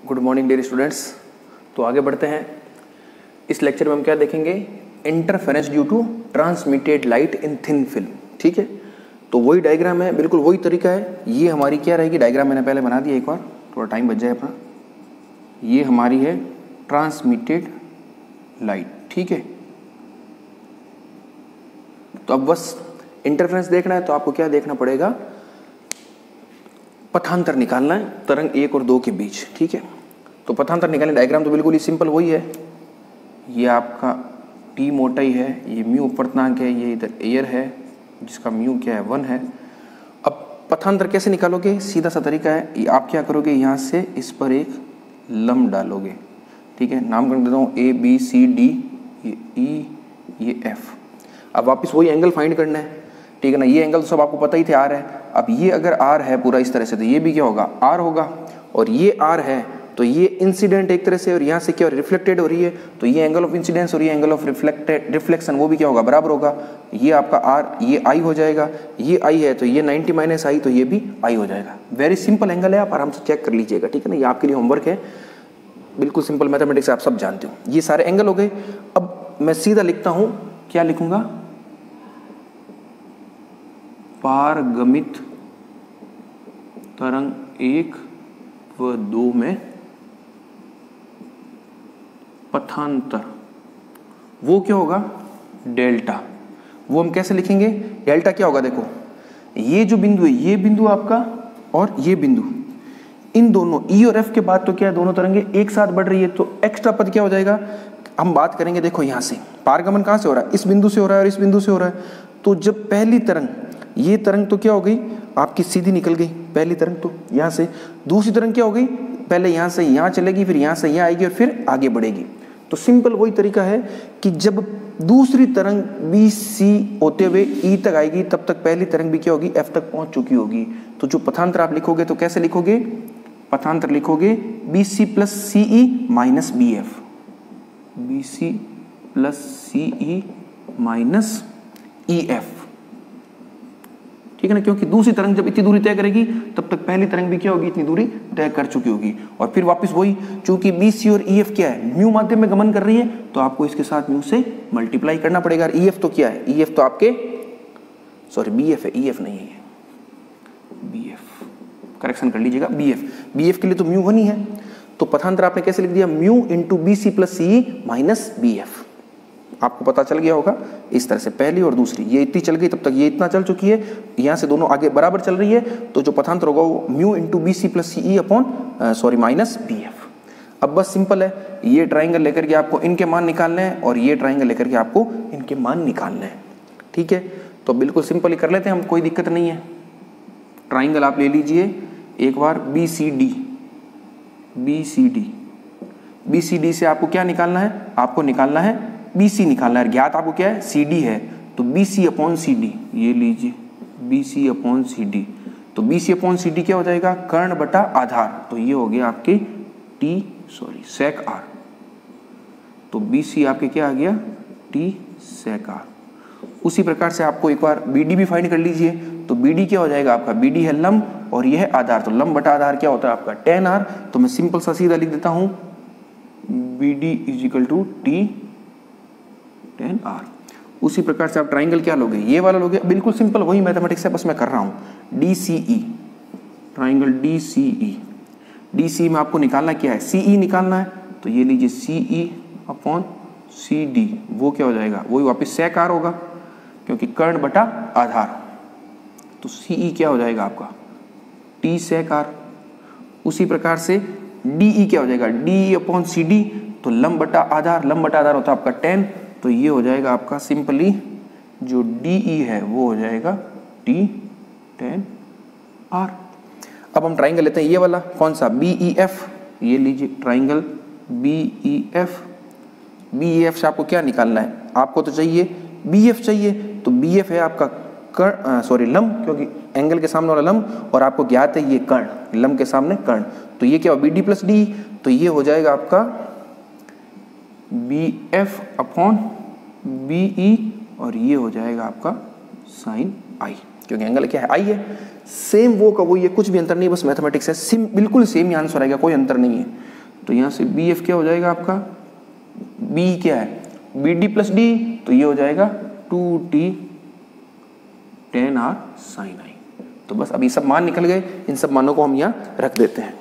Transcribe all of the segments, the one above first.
Good morning dear students. तो आगे बढ़ते हैं। इस लेक्चर में हम क्या देखेंगे, interference due to transmitted light in thin film. ठीक है, तो वही डायग्राम है, बिल्कुल वही तरीका है। ये हमारी क्या रहेगी, डायग्राम मैंने पहले बना दिया एक बार, थोड़ा टाइम बच जाए अपना। ये हमारी है ट्रांसमिटेड लाइट। ठीक है, तो अब बस इंटरफेरेंस देखना है तो आपको क्या देखना पड़ेगा, पथांतर निकालना है तरंग 1 और 2 के बीच। ठीक है, तो पथांतर निकालने डायग्राम तो बिल्कुल ही सिंपल वही है। ये आपका टी मोटाई है, ये म्यू अपवर्तनांक है, ये इधर एयर है जिसका म्यू क्या है 1 है। अब पथांतर कैसे निकालोगे, सीधा सा तरीका है, आप क्या करोगे, यहाँ से इस पर एक लंब डालोगे। ठीक है, नामकरण देता हूँ A B C D, ये E, ये F। अब वापस वही एंगल फाइंड करना है। ठीक है ना, ये एंगल तो सब आपको पता ही थे, R है। अब ये अगर R है पूरा इस तरह से, तो ये भी क्या होगा, R होगा। और ये R है तो ये इंसिडेंट एक तरह से, और यहाँ से क्या रिफ्लेक्टेड हो रही है, तो ये एंगल ऑफ इंसिडेंस और ये एंगल ऑफ रिफ्लेक्शन वो भी क्या होगा, बराबर होगा। ये आपका R, ये I हो जाएगा, ये I है तो ये 90 माइनस I, तो ये भी I हो जाएगा। वेरी सिंपल एंगल है, आप आराम से चेक कर लीजिएगा। ठीक है ना, ये आपके लिए होमवर्क है, बिल्कुल सिंपल मैथमेटिक्स आप सब जानते हो। ये सारे एंगल हो गए। अब मैं सीधा लिखता हूँ, क्या लिखूंगा, पारगमित तरंग 1 व 2 में पथांतर, वो क्या होगा, डेल्टा। वो हम कैसे लिखेंगे, डेल्टा क्या होगा, देखो ये जो बिंदु है, ये बिंदु आपका और ये बिंदु, इन दोनों E और F के बाद तो क्या है, दोनों तरंगे एक साथ बढ़ रही है, तो एक्स्ट्रा पद क्या हो जाएगा, हम बात करेंगे। देखो यहाँ से पारगमन कहाँ से हो रहा है, इस बिंदु से हो रहा है और इस बिंदु से हो रहा है। तो जब पहली तरंग, ये तरंग तो क्या हो गई आपकी, सीधी निकल गई पहली तरंग तो यहाँ से। दूसरी तरंग क्या हो गई, पहले यहाँ से यहाँ चलेगी, फिर यहाँ से यहाँ आएगी और फिर आगे बढ़ेगी। तो सिंपल वही तरीका है कि जब दूसरी तरंग BC होते हुए E तक आएगी, तब तक पहली तरंग भी क्या होगी, F तक पहुंच चुकी होगी। तो जो पथांतर आप लिखोगे तो कैसे लिखोगे, पथांतर लिखोगे BC plus CE minus BF, BC plus CE minus EF। ठीक है ना, क्योंकि दूसरी तरंग जब इतनी दूरी तय करेगी तब तक पहली तरंग भी क्या होगी, इतनी दूरी तय कर चुकी होगी। और फिर वापस वही, चूंकि BC और EF क्या है, म्यू माध्यम में गमन कर रही है, तो आपको इसके साथ म्यू से मल्टीप्लाई करना पड़ेगा। EF तो क्या है, EF तो आपके, सॉरी BF है, EF नहीं है, BF, करेक्शन कर लीजिएगा, BF के लिए तो म्यू 1 ही है। तो पथांतर आपने कैसे लिख दिया, mu into BC plus CE minus BF। आपको पता चल गया होगा इस तरह से, पहली और दूसरी ये इतनी चल गई, तब तक ये इतना चल चुकी है, यहाँ से दोनों आगे बराबर चल रही है, तो जो पथांतर होगा वो mu into BC plus CE upon minus BF। अब बस सिंपल है, ये ट्राइंगल लेकर के आपको इनके मान निकालने हैं और ये ट्राइंगल लेकर के आपको इनके मान निकालने हैं। ठीक है, तो बिल्कुल सिंपल ही कर लेते हैं हम, कोई दिक्कत नहीं है। ट्राइंगल आप ले लीजिए एक बार, BCD से आपको क्या निकालना है, आपको निकालना है BC निकालना है, ज्ञात आपको क्या है, CD है, तो BC अपॉन CD, ये लीजिए BC अपॉन CD। तो BC अपॉन CD क्या हो जाएगा, कर्ण बटा आधार, तो ये हो गया आपके sec R। तो BC आपके क्या आ गया, T sec R। उसी प्रकार से आपको एक बार BD भी फाइंड कर लीजिए, तो BD क्या हो जाएगा आपका, BD है लंब और यह है आधार, तो लंब बटा आधार क्या होता है आपका, tan R। तो मैं सिंपल सा सीधा लिख देता हूं, BD is equal to T tan R। उसी प्रकार से आप ट्राइंगल क्या लोगे, ये वाला लोगे, बिल्कुल सिंपल वही मैथमेटिक्स है, बस मैं कर रहा हूं। DCE, ट्राइंगल DCE में आपको निकालना क्या है, CE निकालना है, तो ये लीजिए CE अपॉन CD, वो क्या हो जाएगा, वही वापस sec R होगा, क्योंकि कर्ण बटा आधार, तो CE क्या हो जाएगा आपका, T sec R। उसी प्रकार से DE क्या हो जाएगा, DE अपॉन CD, तो लंब बटा आधार होता है आपका tan, तो ये हो जाएगा आपका सिंपली जो DE है वो हो जाएगा T tan R। अब हम ट्राइंगल लेते हैं ये वाला, कौन सा, BEF, ये लीजिए ट्राइंगल BEF से आपको क्या निकालना है, आपको तो चाहिए BF चाहिए, तो BF है आपका लंब, क्योंकि एंगल के सामने वाला लंब, और आपको ज्ञात है ये कर्ण, लंब के सामने कर्ण, तो ये क्या हो, BD प्लस DE, तो ये हो जाएगा आपका BF अपॉन BE, और ये हो जाएगा आपका साइन I, क्योंकि एंगल क्या है, I है। सेम वो का वो, ये कुछ भी अंतर नहीं, बस मैथमेटिक्स है, बिल्कुल सेम ही आंसर आएगा, कोई अंतर नहीं है। तो यहाँ से बी एफ क्या हो जाएगा आपका, बी क्या है, बी डी प्लस डी, तो ये हो जाएगा 2t tan r sin i। तो बस अभी सब मान निकल गए, इन सब मानों को हम यहाँ रख देते हैं,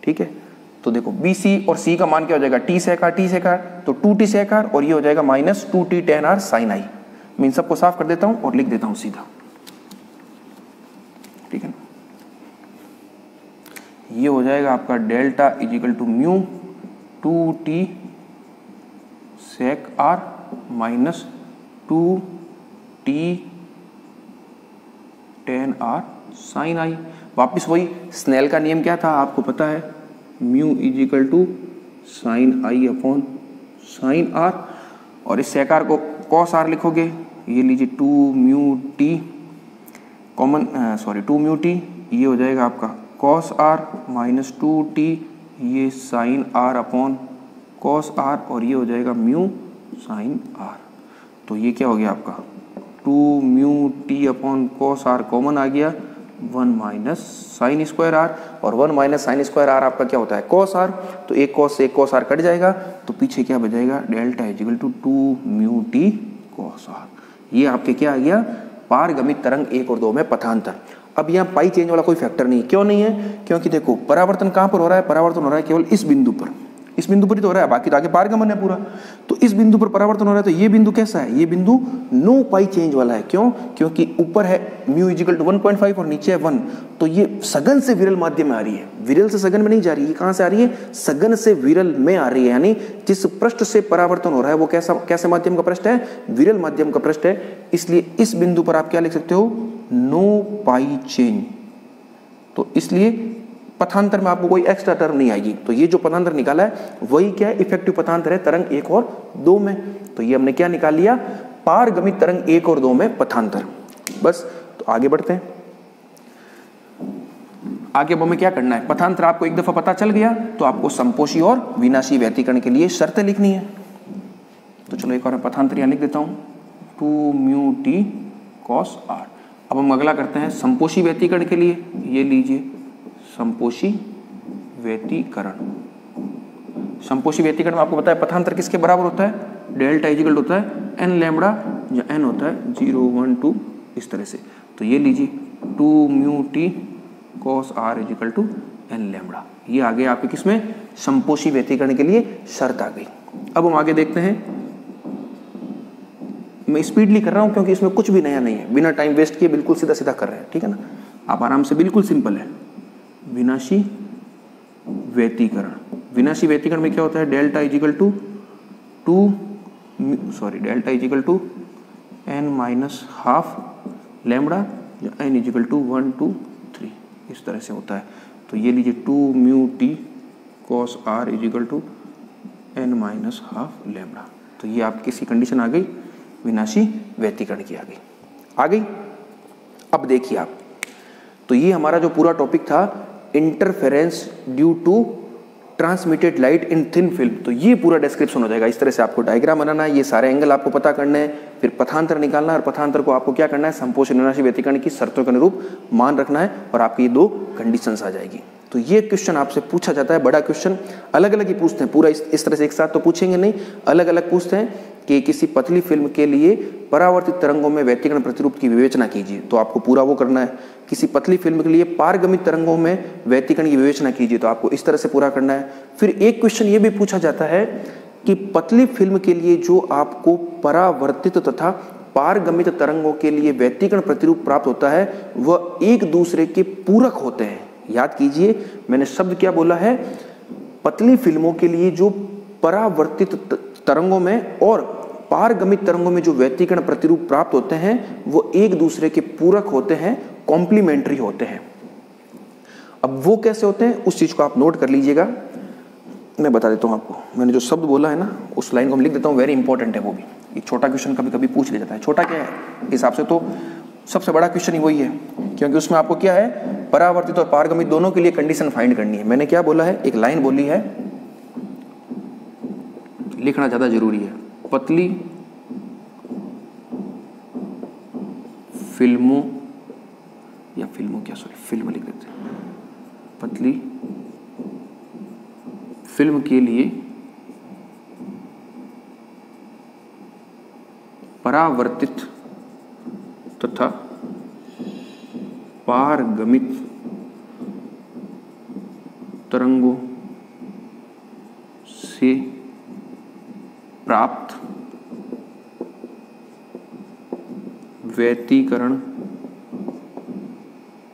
ठीक है। तो देखो बी सी और सी का मान क्या हो जाएगा, टी सेक आर, तो 2t सेक आर और ये हो जाएगा minus 2t tan r sin i। मैं इन सबको साफ कर देता हूँ और लिख देता हूँ सीधा, ठीक है ना। ये हो जाएगा आपका delta is equal to mu 2t sec R minus 2t tan r sin i। वापिस वही स्नेल का नियम क्या था आपको पता है, mu is equal to sine I upon sine R, और इस सेक आर को कॉस आर लिखोगे, ये लीजिए 2 mu T common, sorry 2 mu T, ये हो जाएगा आपका कॉस आर माइनस 2t, ये sine R upon cos are, और ये हो जाएगा म्यू साइन आर। तो ये क्या हो गया आपका 2 mu T upon cos R common आ गया, 1 माइनस साइन स्क्वायर आर, और 1 माइनस साइन स्क्वायर आर आपका क्या होता है कॉस आर, तो एक कॉस से एक कॉस आर कट जाएगा, तो पीछे क्या बचेगा delta is equal to 2 mu t cos r. ये आपके क्या आ गया, पारगमित तरंग 1 और 2 में पथांतर। अब यहाँ पाई चेंज वाला कोई फैक्टर नहीं है, क्यों नहीं है, क्योंकि देखो परावर्तन कहाँ पर हो रहा है, परावर्तन हो रहा है केवल इस बिंदु पर, इस बिंदु पर ही तो हो रहा है, बाकी तो आगे पारगमन है पूरा। तो इस बिंदु पर परावर्तन हो रहा है, तो ये बिंदु कैसा है, ये बिंदु नो पाई चेंज वाला है। क्यों, क्योंकि ऊपर है म्यू इजिकल टू 1.5 और नीचे है 1, तो ये सघन से विरल माध्यम में आ रही है, विरल से सघन में नहीं जा रही है। कहाँ से आ रही है, सघन से विरल में आ रही है, यानी जिस पृष्ठ से परावर्तन हो रहा है वो कैसे माध्यम का पृष्ठ है, विरल माध्यम का पृष्ठ है। इसलिए इस बिंदु पर आप क्या लिख सकते हो, नो पाई चेंज। तो इसलिए पथांतर में आपको कोई एक्स्ट्रा टर्म नहीं आएगी। तो ये जो पथांतर निकाला है वही क्या है, इफेक्टिव पथांतर है तरंग 1 और 2 में। तो ये हमने क्या निकाल लिया, पारगमित तरंग 1 और 2 में पथांतर। बस, तो आगे बढ़ते हैं। आगे अब हमें क्या करना है, पथांतर आपको एक दफा पता चल गया तो आपको संपोषी और विनाशी व्यतिकरण के लिए शर्तें लिखनी है। तो चलो एक और पथांतर यहाँ लिख देता हूँ, 2 म्यू टी कॉस आर। अब हम अगला करते हैं संपोषी व्यतिकरण के लिए, ये लीजिए संपोषी व्यतिकरण। संपोषी व्यतिकरण में आपको पता है पथांतर किसके बराबर होता है, डेल्टा इजिकल होता है एन लैम्बडा, या एन होता है 0 1 2 इस तरह से। तो ये लीजिए 2 mu t cos r is equal to n lambda. ये आ गया आपके किसमें, संपोषी व्यतिकरण के लिए शर्त आ गई। अब हम आगे देखते हैं, मैं स्पीडली कर रहा हूं क्योंकि इसमें कुछ भी नया नहीं है, बिना टाइम वेस्ट किए बिल्कुल सीधा सीधा कर रहे हैं, ठीक है ना। आप आराम से, बिल्कुल सिंपल है। विनाशी व्यतिकरण, विनाशी व्यतिकरण में क्या होता है, delta is equal to delta is equal to n minus half lambda, या एन इजिकल टू 1 2 3 इस तरह से होता है। तो ये लीजिए 2 mu t cos r is equal to n minus half lambda. तो ये आपकी किसी कंडीशन आ गई, विनाशी व्यतिकरण की आ गई। अब देखिए आप, तो ये हमारा जो पूरा टॉपिक था interference due to transmitted light in thin film, तो ये पूरा डिस्क्रिप्शन हो जाएगा। इस तरह से आपको डायग्राम बनाना है, ये सारे एंगल आपको पता करने हैं, फिर पथांतर निकालना है, और पथांतर को आपको क्या करना है, संपोषी विनाशी व्यतिकरण की शर्तों के अनुरूप मान रखना है, और आपकी ये 2 कंडीशंस आ जाएगी। तो ये क्वेश्चन आपसे पूछा जाता है, बड़ा क्वेश्चन अलग अलग ही पूछते हैं, पूरा इस तरह से एक साथ तो पूछेंगे नहीं, अलग अलग पूछते हैं कि किसी पतली फिल्म के लिए परावर्तित तरंगों में व्यतिकरण प्रतिरूप की विवेचना कीजिए, तो आपको पूरा वो करना है। किसी पतली फिल्म के लिए पारगमित तरंगों में व्यतिकरण की विवेचना कीजिए, तो आपको इस तरह से पूरा करना है। फिर एक क्वेश्चन ये भी पूछा जाता है कि पतली फिल्म के लिए जो आपको परावर्तित तथा पारगमित तरंगों के लिए व्यतिकरण प्रतिरूप प्राप्त होता है वह एक दूसरे के पूरक होते हैं। याद कीजिए, मैंने शब्द क्या बोला है, पतली फिल्मों के लिए जो परावर्तित तरंगों में और पारगमित तरंगों में जो व्यतिकरण प्रतिरूप प्राप्त होते हैं वो एक दूसरे के पूरक होते हैं, कॉम्प्लीमेंट्री होते हैं। अब वो कैसे होते हैं उस चीज को आप नोट कर लीजिएगा, मैं बता देता हूं आपको। मैंने जो शब्द बोला है ना उस लाइन को मैं लिख देता हूं, वेरी इंपॉर्टेंट है वो भी। एक छोटा क्वेश्चन कभी कभी पूछ लिया जाता है, छोटा क्या है हिसाब से तो सबसे बड़ा क्वेश्चन ही वही है, क्योंकि उसमें आपको क्या है, परावर्तित और पारगमित दोनों के लिए कंडीशन फाइंड करनी है। मैंने क्या बोला है, एक लाइन बोली है, लिखना ज्यादा जरूरी है, पतली फिल्मों फिल्म लिख देते हैं, पतली फिल्म के लिए परावर्तित तथा पारगमित तरंगों से प्राप्त व्यतिकरण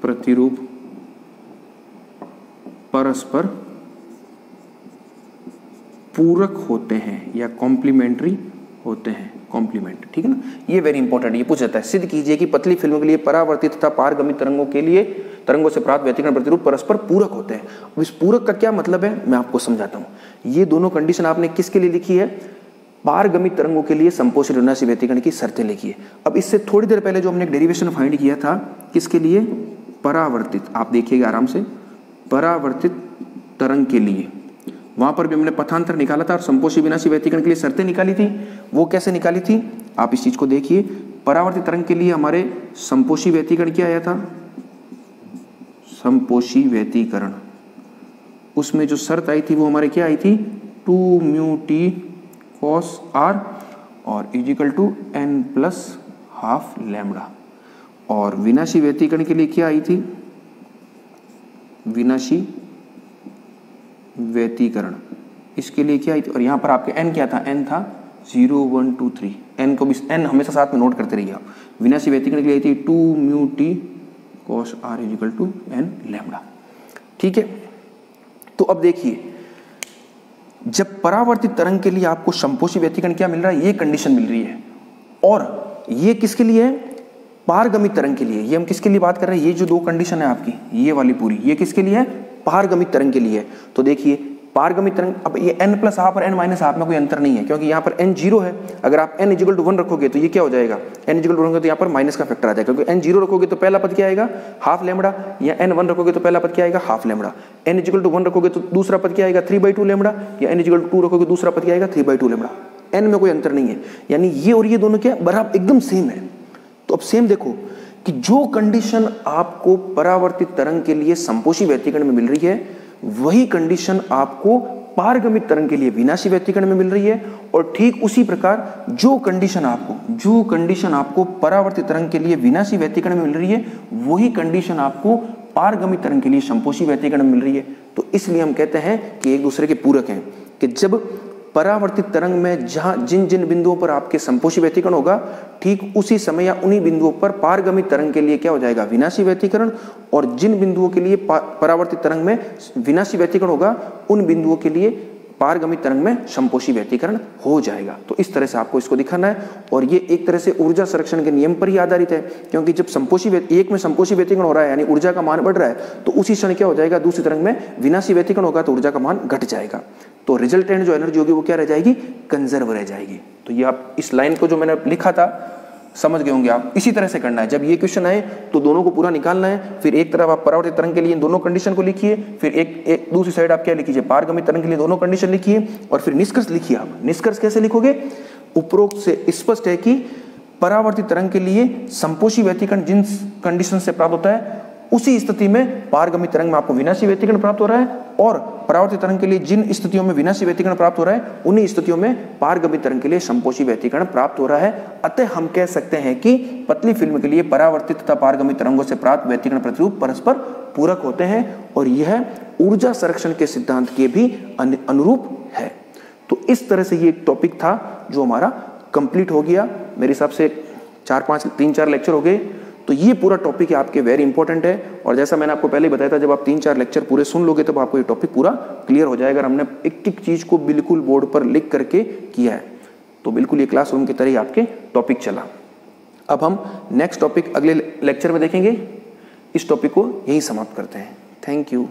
प्रतिरूप परस्पर पूरक होते हैं या कॉम्प्लीमेंट्री होते हैं। कॉम्प्लीमेंट, ठीक है ना, ये वेरी इंपॉर्टेंट, ये पूछ जाता है। सिद्ध कीजिए कि पतली फिल्मों के लिए परावर्तित तथा पारगमित तरंगों से प्राप्त व्यतिकरण प्रतिरूप परस्पर पूरक होते हैं। अब इस पूरक का क्या मतलब है मैं आपको समझाता हूं। ये दोनों कंडीशन आपने किसके लिए लिखी है? पारगमित तरंगों के लिए संपोषित विनाशी व्यतिकरण की शर्तें लिखी है। अब इससे थोड़ी देर पहले जो हमने एक डेरिवेशन फाइंड किया था, किसके लिए? परावर्तित, आप देखिएगा आराम से, परावर्तित तरंग के लिए, वहां पर भी हमने पथांतर निकाला था और संपोषी विनाशी व्यतिकरण के लिए शर्तें निकाली थी। वो कैसे निकाली थी आप इस चीज को देखिए। परावर्तित तरंग के लिए हमारे संपोषी व्यतिकरण क्या आया था? संपोषी व्यतिकरण, उसमें जो शर्त आई थी वो हमारे क्या आई थी? 2 म्यू टी कॉस आर और is equal to n plus half lambda. और विनाशी व्यतिकरण के लिए क्या आई थी? विनाशी व्यतिकरण इसके लिए क्या आई थी? और यहां पर आपके n क्या था? n था 0 1 2 3। n को भी n हमेशा साथ में नोट करते रहिए आप। विनाशी व्यतिकरण के लिए आई थी 2 mu t cos r is equal to n lambda. ठीक है, तो अब देखिए, जब परावर्तित तरंग के लिए आपको संपोषी व्यतिकरण क्या मिल रहा है? ये कंडीशन मिल रही है। और ये किसके लिए है? पारगमित तरंग के लिए। ये हम किसके लिए बात कर रहे हैं? ये जो दो कंडीशन है आपकी, ये वाली पूरी, ये किसके लिए है? पारगमित तरंग के लिए है। तो देखिए पारगमित तरंग, अब ये n प्लस हाफ और n माइनस हाफ में कोई अंतर नहीं है, क्योंकि यहाँ पर n 0 है। अगर आप n इजिकल टू 1 रखोगे तो ये क्या हो जाएगा? n इजिकल टू 1 रखोगे तो यहाँ पर माइनस का फैक्टर आ जाएगा, क्योंकि n 0 रखोगे तो पहला पद क्या आएगा? हाफ लैम्बडा, या n 1 रखोगे तो पहला पद क्या आएगा? Half lambda. n is equal to 1 रखोगे तो दूसरा पद क्या आएगा? 3/2 लैम्बडा, या n इजिकल टू 2 रखोगे दूसरा पद क्या आएगा? 3/2 लैम्बडा। n में कोई अंतर नहीं है, यानी ये और ये दोनों क्या बराबर एकदम सेम है। तो अब सेम देखो कि जो कंडीशन आपको परावर्तित तरंग के लिए संपोषी व्यतिकरण में मिल रही है, वही कंडीशन आपको पारगमित तरंग के लिए विनाशी व्यतिकरण में मिल रही है। और ठीक उसी प्रकार जो कंडीशन आपको परावर्तित तरंग के लिए विनाशी व्यतिकरण में मिल रही है, वही कंडीशन आपको पारगमित तरंग के लिए संपोषी व्यतिकरण में मिल रही है। तो इसलिए हम कहते हैं कि एक दूसरे के पूरक हैं, कि जब परावर्तित तरंग में जहां जिन जिन बिंदुओं पर आपके संपोषी व्यतिकरण होगा, ठीक उसी समय या उन्हीं बिंदुओं पर पारगमित तरंग के लिए क्या हो जाएगा? विनाशी व्यतिकरण। और जिन बिंदुओं के लिए परावर्तित तरंग में विनाशी व्यतिकरण होगा, उन बिंदुओं के लिए पारगमित तरंग में संपोषी व्यतिकरण हो जाएगा। तो इस तरह से आपको इसको दिखाना है। और ये एक तरह से ऊर्जा संरक्षण के नियम पर ही आधारित है, क्योंकि जब एक में संपोषी व्यतिकरण हो रहा है, यानी ऊर्जा का मान बढ़ रहा है, तो उसी क्षण क्या हो जाएगा? दूसरी तरंग में विनाशी व्यतिकरण होगा तो ऊर्जा का मान घट जाएगा। तो रिजल्टेंट जो एनर्जी होगी वो क्या रह जाएगी? कंजर्व रह जाएगी। तो ये आप इस लाइन को जो मैंने लिखा था समझ गए होंगे आप। इसी तरह से करना है, जब ये क्वेश्चन आए तो दोनों को पूरा निकालना है। फिर एक तरफ आप परावर्तित तरंग के लिए इन दोनों कंडीशन को लिखिए, फिर एक दूसरी साइड आप क्या लिखिए? पारगमित तरंग के लिए दोनों कंडीशन लिखिए, और फिर निष्कर्ष लिखिए। आप निष्कर्ष कैसे लिखोगे? उपरोक्त से स्पष्ट है कि परावर्तित तरंग के लिए संपोषी व्यतिकरण जिन कंडीशन से प्राप्त होता है, उसी स्थिति में पारगमित तरंग में आपको विनाशी व्यतिकरण प्राप्त हो रहा है, और परावर्तित तरंग के लिए जिन स्थितियों में विनाशी व्यतिकरण प्राप्त हो रहा है, उन्हीं स्थितियों में पारगमित तरंग के लिए संपोषी व्यतिकरण प्राप्त हो रहा है। अतः हम कह सकते हैं कि पतली फिल्म के लिए परावर्तित तथा पारगमित तरंगों से प्राप्त व्यतिकरण प्रतिरूप परस्पर पूरक होते हैं, और यह ऊर्जा संरक्षण के सिद्धांत के भी अनुरूप है। तो इस तरह से ये एक टॉपिक था जो हमारा कंप्लीट हो गया। मेरे हिसाब से 3-4 लेक्चर हो गए। तो ये पूरा टॉपिक आपके वेरी इंपॉर्टेंट है। और जैसा मैंने आपको पहले बताया था, जब आप 3-4 लेक्चर पूरे सुन लोगे तब आपको ये टॉपिक पूरा क्लियर हो जाएगा। हमने एक एक चीज को बिल्कुल बोर्ड पर लिख करके किया है, तो बिल्कुल ये क्लासरूम की तरह ही आपके टॉपिक चला। अब हम नेक्स्ट टॉपिक अगले लेक्चर में देखेंगे। इस टॉपिक को यही समाप्त करते हैं। Thank you.